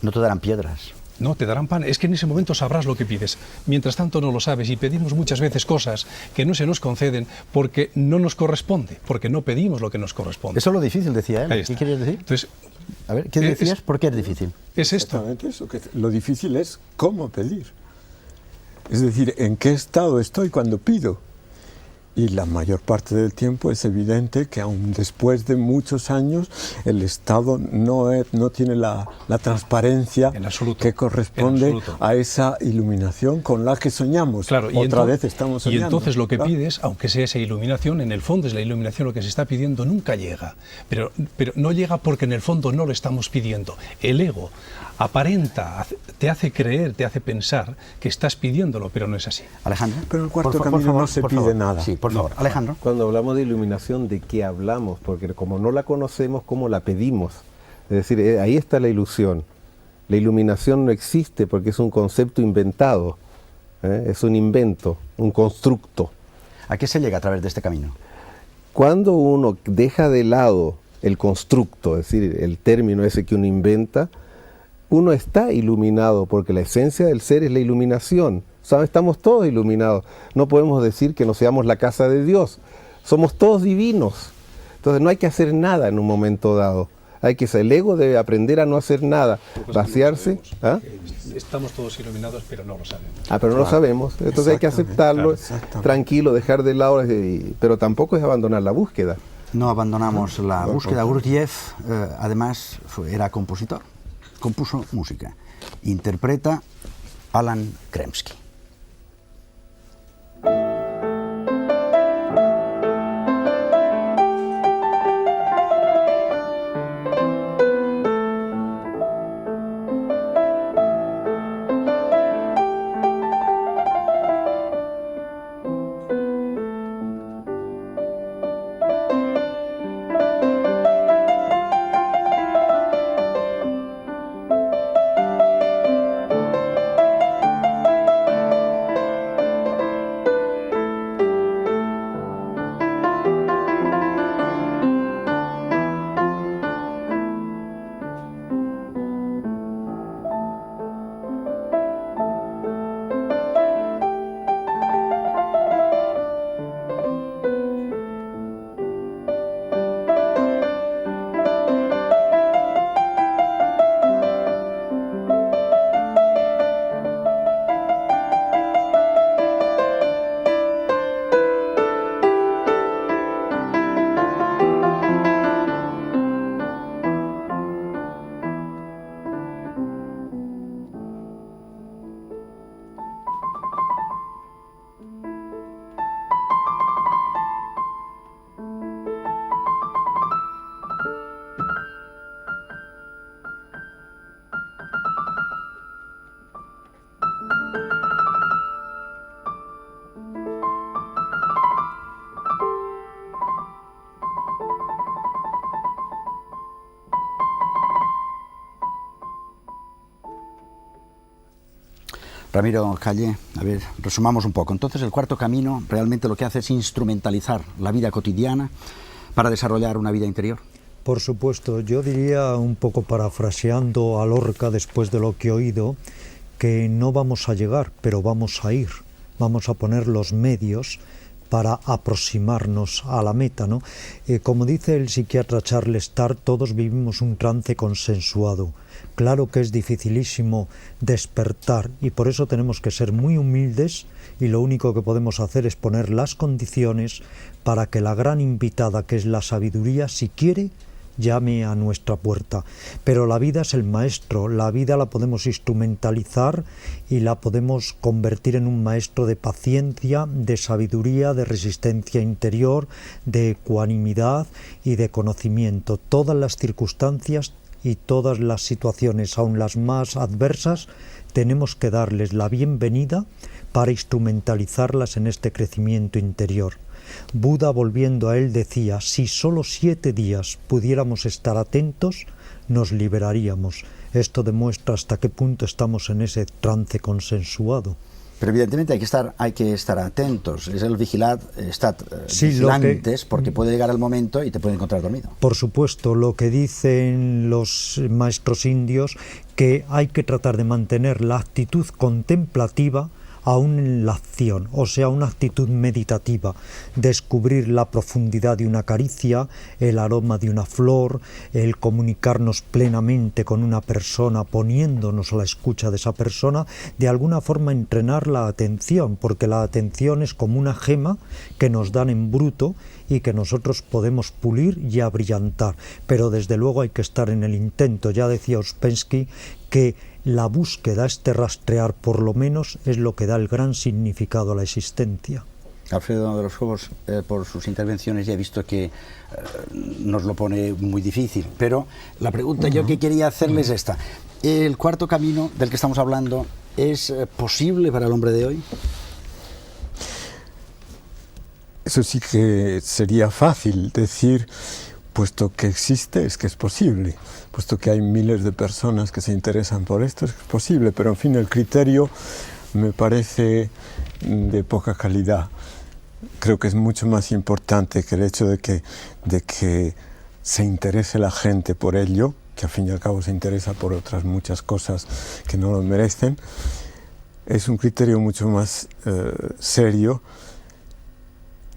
no te darán piedras. No, te darán pan. Es que en ese momento sabrás lo que pides. Mientras tanto no lo sabes, y pedimos muchas veces cosas que no se nos conceden porque no nos corresponde, porque no pedimos lo que nos corresponde. Eso es lo difícil, decía él. ¿Qué querías decir? Entonces, a ver, ¿qué decías? ¿Por qué es difícil? Es esto. Exactamente eso, que lo difícil es cómo pedir. Es decir, ¿en qué estado estoy cuando pido? Y la mayor parte del tiempo es evidente que aún después de muchos años el Estado no tiene la transparencia que corresponde a esa iluminación con la que soñamos. Claro, Otra vez estamos soñando. Y entonces lo que pides, aunque sea esa iluminación, en el fondo es la iluminación lo que se está pidiendo, nunca llega. Pero no llega porque en el fondo no lo estamos pidiendo. El ego aparenta, te hace creer, te hace pensar que estás pidiéndolo, pero no es así. Alejandro. Pero el cuarto camino no se pide nada. Sí, por favor. Alejandro. Cuando hablamos de iluminación, ¿de qué hablamos? Porque como no la conocemos, ¿cómo la pedimos? Es decir, ahí está la ilusión. La iluminación no existe porque es un concepto inventado, es un invento, un constructo. ¿A qué se llega a través de este camino? Cuando uno deja de lado el constructo, es decir, el término ese que uno inventa, uno está iluminado porque la esencia del ser es la iluminación. ¿Saben? Estamos todos iluminados. No podemos decir que no seamos la casa de Dios. Somos todos divinos. Entonces no hay que hacer nada en un momento dado. El ego debe aprender a no hacer nada, vaciarse. ¿Ah? Estamos todos iluminados, pero no lo sabemos. Pero no lo sabemos. Entonces hay que aceptarlo, tranquilo, dejar de lado, pero tampoco es abandonar la búsqueda. No abandonamos la búsqueda. Gurdjieff, además, era compositor. Compuso música. Interpreta Alan Kremski. Ramiro Calle, a ver, resumamos un poco. Entonces, el cuarto camino realmente lo que hace es instrumentalizar la vida cotidiana para desarrollar una vida interior. Por supuesto, yo diría, un poco parafraseando a Lorca después de lo que he oído, que no vamos a llegar, pero vamos a ir. Vamos a poner los medios para aproximarnos a la meta, ¿no? Como dice el psiquiatra Charles Tart, todos vivimos un trance consensuado. Claro que es dificilísimo despertar y por eso tenemos que ser muy humildes y lo único que podemos hacer es poner las condiciones para que la gran invitada que es la sabiduría, si quiere, llame a nuestra puerta. Pero la vida es el maestro, la vida la podemos instrumentalizar y la podemos convertir en un maestro de paciencia, de sabiduría, de resistencia interior, de ecuanimidad y de conocimiento. Todas las circunstancias y todas las situaciones, aun las más adversas, tenemos que darles la bienvenida para instrumentalizarlas en este crecimiento interior. Buda, volviendo a él, decía, si solo 7 días pudiéramos estar atentos, nos liberaríamos. Esto demuestra hasta qué punto estamos en ese trance consensuado. Pero evidentemente hay que estar atentos. Es el vigilantes, porque puede llegar el momento y te puede encontrar dormido. Por supuesto, lo que dicen los maestros indios, que hay que tratar de mantener la actitud contemplativa aún en la acción, o sea, una actitud meditativa, descubrir la profundidad de una caricia, el aroma de una flor, el comunicarnos plenamente con una persona, poniéndonos a la escucha de esa persona, de alguna forma entrenar la atención, porque la atención es como una gema que nos dan en bruto y que nosotros podemos pulir y abrillantar, pero desde luego hay que estar en el intento. Ya decía Ouspensky que la búsqueda, este rastrear por lo menos, es lo que da el gran significado a la existencia. Alfredo de los Cobos, por sus intervenciones ya he visto que nos lo pone muy difícil, pero la pregunta yo que quería hacerles es esta. ¿El cuarto camino del que estamos hablando es posible para el hombre de hoy? Eso sí que sería fácil decir, puesto que existe, es que es posible. Puesto que hay miles de personas que se interesan por esto, es posible. Pero en fin, el criterio me parece de poca calidad. Creo que es mucho más importante que el hecho de que se interese la gente por ello, que al fin y al cabo se interesa por otras muchas cosas que no lo merecen. Es un criterio mucho más serio.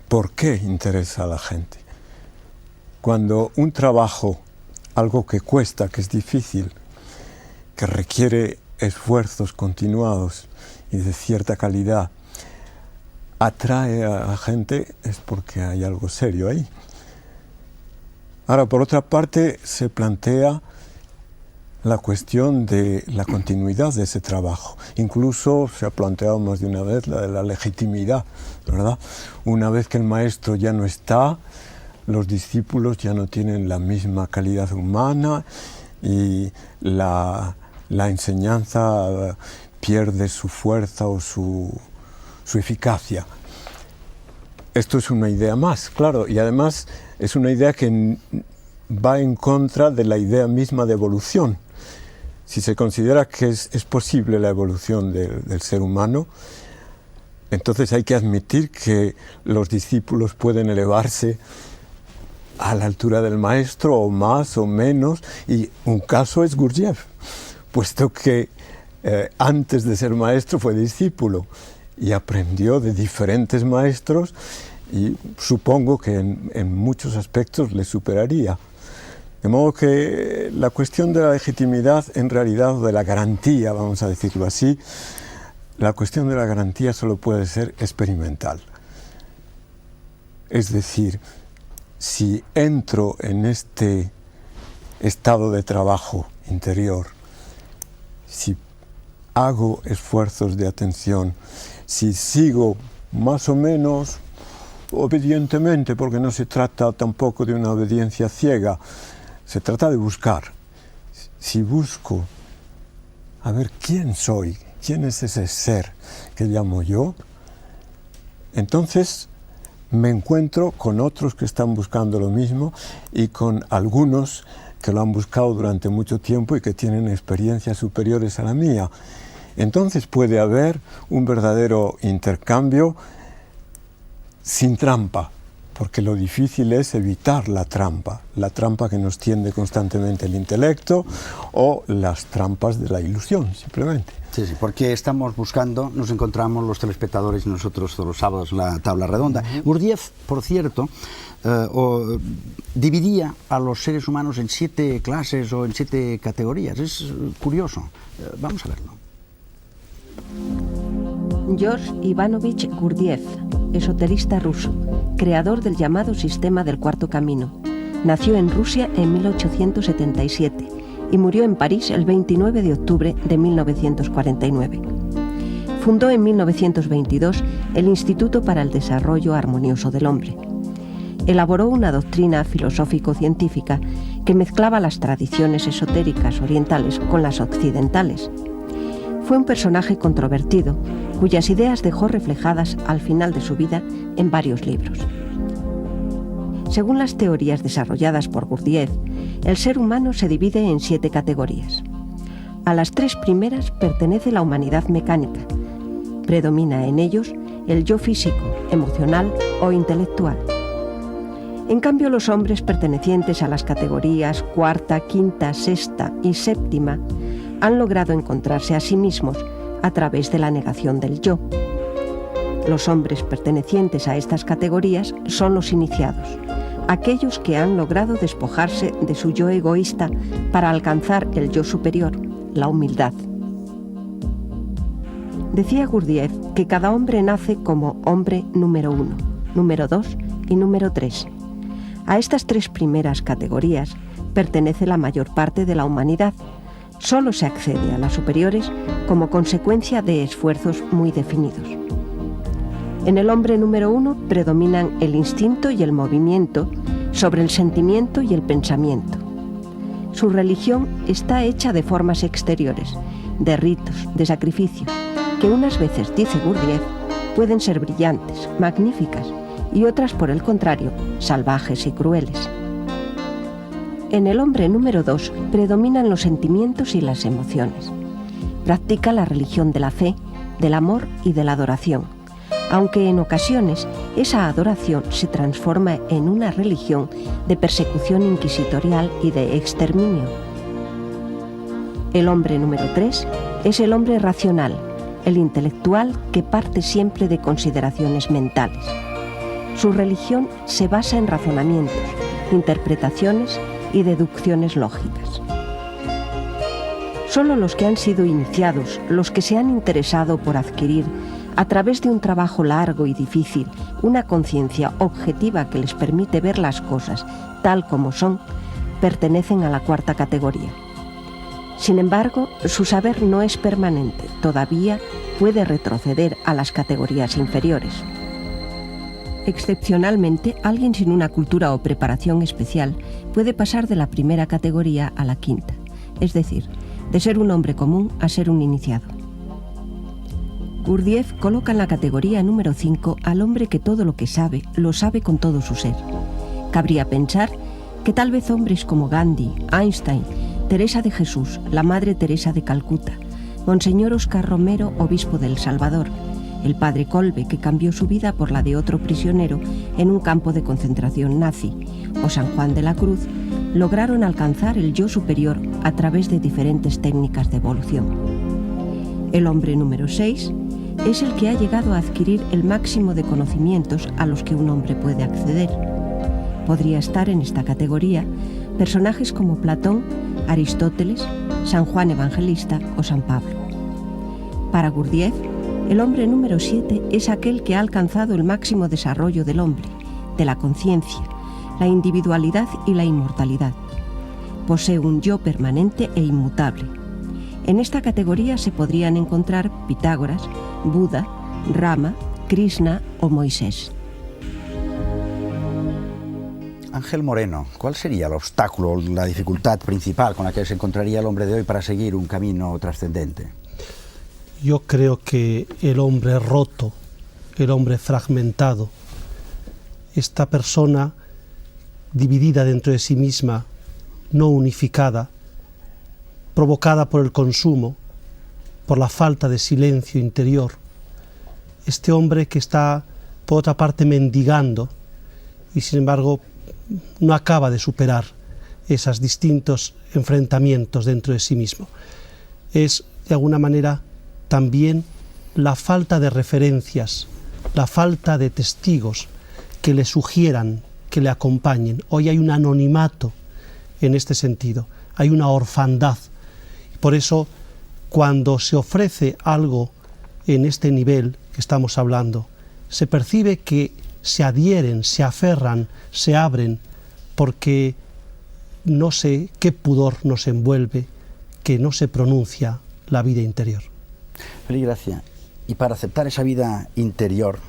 ¿Por qué interesa a la gente? Cuando un trabajo, algo que cuesta, que es difícil, que requiere esfuerzos continuados y de cierta calidad, atrae a la gente, es porque hay algo serio ahí. Ahora, por otra parte, se plantea la cuestión de la continuidad de ese trabajo. Incluso se ha planteado más de una vez la de la legitimidad, ¿verdad? Una vez que el maestro ya no está, los discípulos ya no tienen la misma calidad humana y la enseñanza pierde su fuerza o su eficacia. Esto es una idea más, claro, y además es una idea que va en contra de la idea misma de evolución. Si se considera que es posible la evolución del ser humano, entonces hay que admitir que los discípulos pueden elevarse a la altura del maestro, o más o menos, y un caso es Gurdjieff, puesto que antes de ser maestro fue discípulo y aprendió de diferentes maestros y supongo que en muchos aspectos le superaría. De modo que la cuestión de la legitimidad, en realidad, o de la garantía, vamos a decirlo así, la cuestión de la garantía solo puede ser experimental. Es decir, si entro en este estado de trabajo interior, si hago esfuerzos de atención, si sigo más o menos obedientemente, porque no se trata tampoco de una obediencia ciega, se trata de buscar. Si busco a ver quién soy, quién es ese ser que llamo yo, entonces me encuentro con otros que están buscando lo mismo y con algunos que lo han buscado durante mucho tiempo y que tienen experiencias superiores a la mía. Entonces puede haber un verdadero intercambio sin trampa, porque lo difícil es evitar la trampa que nos tiende constantemente el intelecto o las trampas de la ilusión, simplemente. Sí, porque estamos buscando, nos encontramos los telespectadores y nosotros todos los sábados la tabla redonda. Gurdjieff, por cierto, dividía a los seres humanos en 7 clases o en 7 categorías. Es curioso. Vamos a verlo. George Ivanovich Gurdjieff, esoterista ruso, creador del llamado sistema del Cuarto Camino. Nació en Rusia en 1877 y murió en París el 29 de octubre de 1949. Fundó en 1922 el Instituto para el Desarrollo Armonioso del Hombre. Elaboró una doctrina filosófico-científica que mezclaba las tradiciones esotéricas orientales con las occidentales. Fue un personaje controvertido, cuyas ideas dejó reflejadas al final de su vida en varios libros. Según las teorías desarrolladas por Gurdjieff, el ser humano se divide en 7 categorías. A las 3 primeras pertenece la humanidad mecánica. Predomina en ellos el yo físico, emocional o intelectual. En cambio, los hombres pertenecientes a las categorías 4ª, 5ª, 6ª y 7ª han logrado encontrarse a sí mismos a través de la negación del yo. Los hombres pertenecientes a estas categorías son los iniciados, aquellos que han logrado despojarse de su yo egoísta para alcanzar el yo superior, la humildad. Decía Gurdjieff que cada hombre nace como hombre número 1, número 2 y número 3. A estas 3 primeras categorías pertenece la mayor parte de la humanidad. Solo se accede a las superiores como consecuencia de esfuerzos muy definidos. En el hombre número 1 predominan el instinto y el movimiento sobre el sentimiento y el pensamiento. Su religión está hecha de formas exteriores, de ritos, de sacrificios, que unas veces, dice Gurdjieff, pueden ser brillantes, magníficas, y otras, por el contrario, salvajes y crueles. En el hombre número 2 predominan los sentimientos y las emociones. Practica la religión de la fe, del amor y de la adoración, aunque en ocasiones esa adoración se transforma en una religión de persecución inquisitorial y de exterminio. El hombre número 3 es el hombre racional, el intelectual que parte siempre de consideraciones mentales. Su religión se basa en razonamientos, interpretaciones y deducciones lógicas. Solo los que han sido iniciados, los que se han interesado por adquirir, a través de un trabajo largo y difícil, una conciencia objetiva que les permite ver las cosas tal como son, pertenecen a la 4ª categoría. Sin embargo, su saber no es permanente, todavía puede retroceder a las categorías inferiores. Excepcionalmente, alguien sin una cultura o preparación especial puede pasar de la 1ª categoría a la 5ª, es decir, de ser un hombre común a ser un iniciado. Gurdjieff coloca en la categoría número 5 al hombre que todo lo que sabe, lo sabe con todo su ser. Cabría pensar que tal vez hombres como Gandhi, Einstein, Teresa de Jesús, la Madre Teresa de Calcuta, Monseñor Oscar Romero, obispo de El Salvador, el padre Kolbe, que cambió su vida por la de otro prisionero en un campo de concentración nazi, o San Juan de la Cruz, lograron alcanzar el yo superior a través de diferentes técnicas de evolución. El hombre número 6 es el que ha llegado a adquirir el máximo de conocimientos a los que un hombre puede acceder. Podría estar en esta categoría personajes como Platón, Aristóteles, San Juan Evangelista o San Pablo. Para Gurdjieff, el hombre número 7 es aquel que ha alcanzado el máximo desarrollo del hombre, de la conciencia, la individualidad y la inmortalidad. Posee un yo permanente e inmutable. En esta categoría se podrían encontrar Pitágoras, Buda, Rama, Krishna o Moisés. Ángel Moreno, ¿cuál sería el obstáculo, la dificultad principal con la que se encontraría el hombre de hoy para seguir un camino trascendente? Yo creo que el hombre roto, el hombre fragmentado, esta persona dividida dentro de sí misma, no unificada, provocada por el consumo, por la falta de silencio interior. Este hombre que está, por otra parte, mendigando y, sin embargo, no acaba de superar esos distintos enfrentamientos dentro de sí mismo. Es, de alguna manera, también la falta de referencias, la falta de testigos que le sugieran, que le acompañen. Hoy hay un anonimato en este sentido, hay una orfandad. Por eso, cuando se ofrece algo en este nivel que estamos hablando, se percibe que se adhieren, se aferran, se abren, porque no sé qué pudor nos envuelve, que no se pronuncia la vida interior. Feliz Gracia, y para aceptar esa vida interior,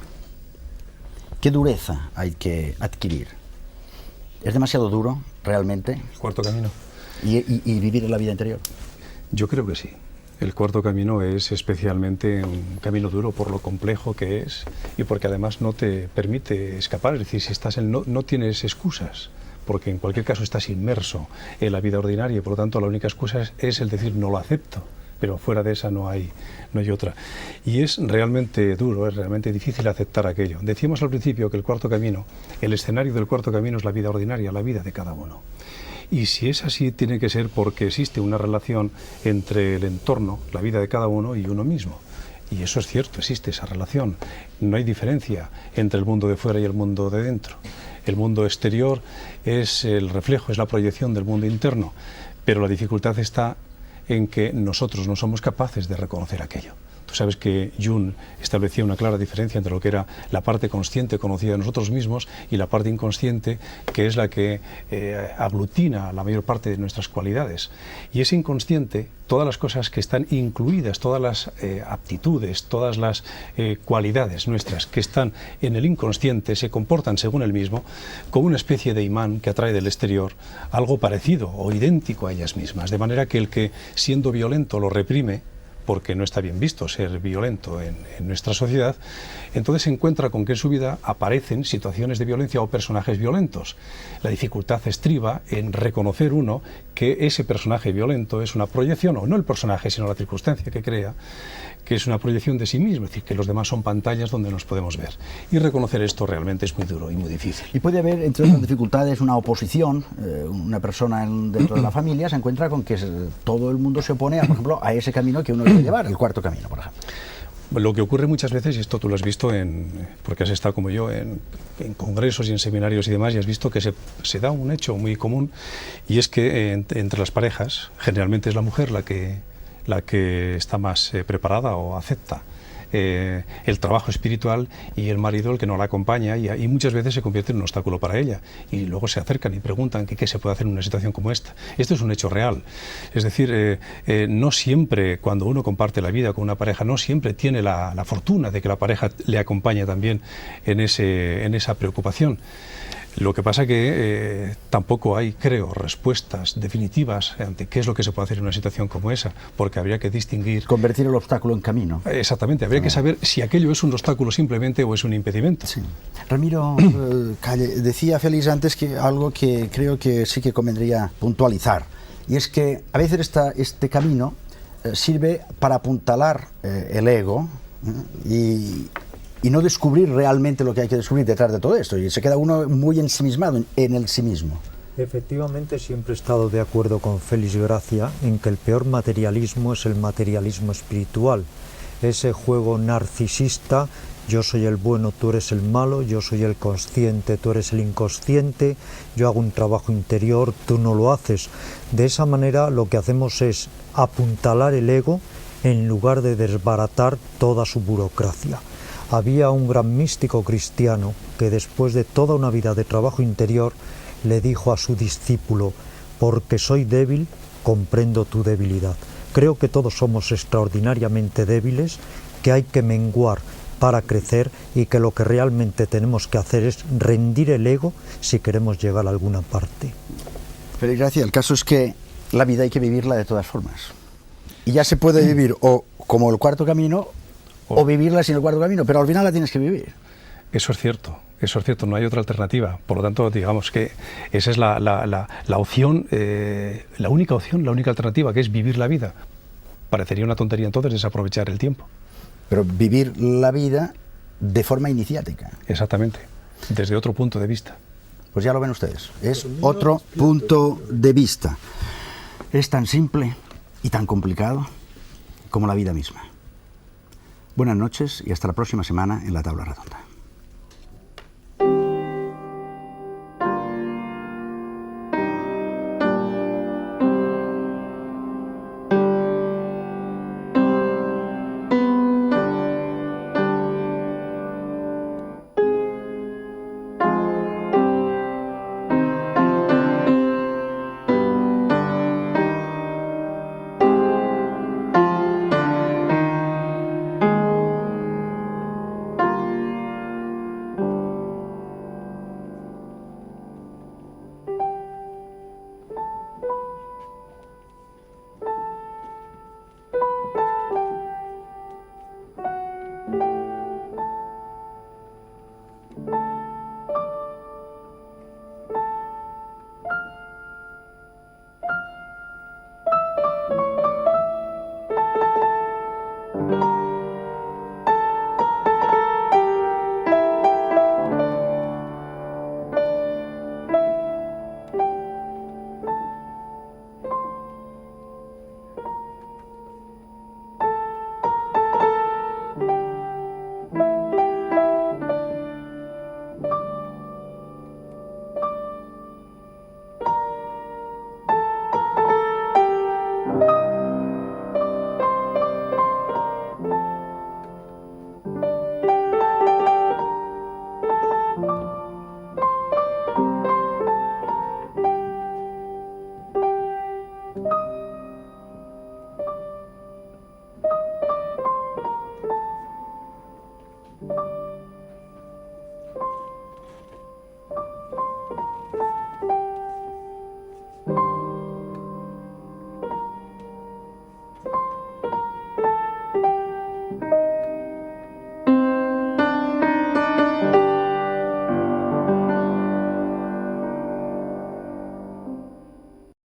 ¿qué dureza hay que adquirir? ¿Es demasiado duro, realmente? El 4º camino. ¿Y vivir en la vida interior? Yo creo que sí. El 4º camino es especialmente un camino duro por lo complejo que es y porque además no te permite escapar. Es decir, si estás no tienes excusas, porque en cualquier caso estás inmerso en la vida ordinaria y por lo tanto la única excusa es el decir no lo acepto. Pero fuera de esa no hay otra. Y es realmente duro, es realmente difícil aceptar aquello. Decíamos al principio que el 4º camino, el escenario del 4º camino es la vida ordinaria, la vida de cada uno. Y si es así, tiene que ser porque existe una relación entre el entorno, la vida de cada uno y uno mismo. Y eso es cierto, existe esa relación. No hay diferencia entre el mundo de fuera y el mundo de dentro. El mundo exterior es el reflejo, es la proyección del mundo interno, pero la dificultad está en que nosotros no somos capaces de reconocer aquello. Tú sabes que Jung establecía una clara diferencia entre lo que era la parte consciente conocida de nosotros mismos y la parte inconsciente, que es la que aglutina la mayor parte de nuestras cualidades. Y ese inconsciente, todas las cosas que están incluidas, todas las aptitudes, todas las cualidades nuestras que están en el inconsciente, se comportan según el mismo como una especie de imán que atrae del exterior algo parecido o idéntico a ellas mismas. De manera que el que, siendo violento, lo reprime, porque no está bien visto ser violento en nuestra sociedad, entonces se encuentra con que en su vida aparecen situaciones de violencia o personajes violentos. La dificultad estriba en reconocer uno que ese personaje violento es una proyección, o no el personaje, sino la circunstancia que crea, que es una proyección de sí mismo, es decir, que los demás son pantallas donde nos podemos ver. Y reconocer esto realmente es muy duro y muy difícil. Y puede haber, entre otras dificultades, una oposición. Una persona dentro de la familia se encuentra con que todo el mundo se opone, por ejemplo, a ese camino que uno debe llevar, el cuarto camino, por ejemplo. Lo que ocurre muchas veces, y esto tú lo has visto porque has estado como yo en congresos y en seminarios y demás, y has visto que se da un hecho muy común, y es que entre las parejas, generalmente es la mujer la que está más preparada o acepta el trabajo espiritual, y el marido el que no la acompaña, y muchas veces se convierte en un obstáculo para ella, y luego se acercan y preguntan qué se puede hacer en una situación como esta. Esto es un hecho real, es decir, no siempre, cuando uno comparte la vida con una pareja, no siempre tiene la fortuna de que la pareja le acompañe también en esa preocupación. Lo que pasa que tampoco hay, creo, respuestas definitivas ante qué es lo que se puede hacer en una situación como esa, porque habría que distinguir... Convertir el obstáculo en camino. Exactamente, habría que saber si aquello es un obstáculo simplemente o es un impedimento. Sí. Ramiro Calle, decía Félix antes que algo que creo que sí que convendría puntualizar, y es que a veces este camino sirve para apuntalar el ego y no descubrir realmente lo que hay que descubrir detrás de todo esto, y se queda uno muy ensimismado en el sí mismo. Efectivamente, siempre he estado de acuerdo con Félix Gracia en que el peor materialismo es el materialismo espiritual, ese juego narcisista, yo soy el bueno, tú eres el malo, yo soy el consciente, tú eres el inconsciente, yo hago un trabajo interior, tú no lo haces. De esa manera lo que hacemos es apuntalar el ego en lugar de desbaratar toda su burocracia. Había un gran místico cristiano que después de toda una vida de trabajo interior le dijo a su discípulo: porque soy débil, comprendo tu debilidad. Creo que todos somos extraordinariamente débiles, que hay que menguar para crecer y que lo que realmente tenemos que hacer es rendir el ego si queremos llegar a alguna parte. Félix Gracia, el caso es que la vida hay que vivirla de todas formas. Y ya se puede vivir o como el cuarto camino o vivirla sin el cuarto camino, pero al final la tienes que vivir. Eso es cierto, no hay otra alternativa. Por lo tanto, digamos que esa es la opción, la única opción, la única alternativa, que es vivir la vida. Parecería una tontería entonces desaprovechar el tiempo. Pero vivir la vida de forma iniciática. Exactamente, desde otro punto de vista. Pues ya lo ven ustedes, es otro punto de vista. Es tan simple y tan complicado como la vida misma. Buenas noches y hasta la próxima semana en La Tabla Redonda.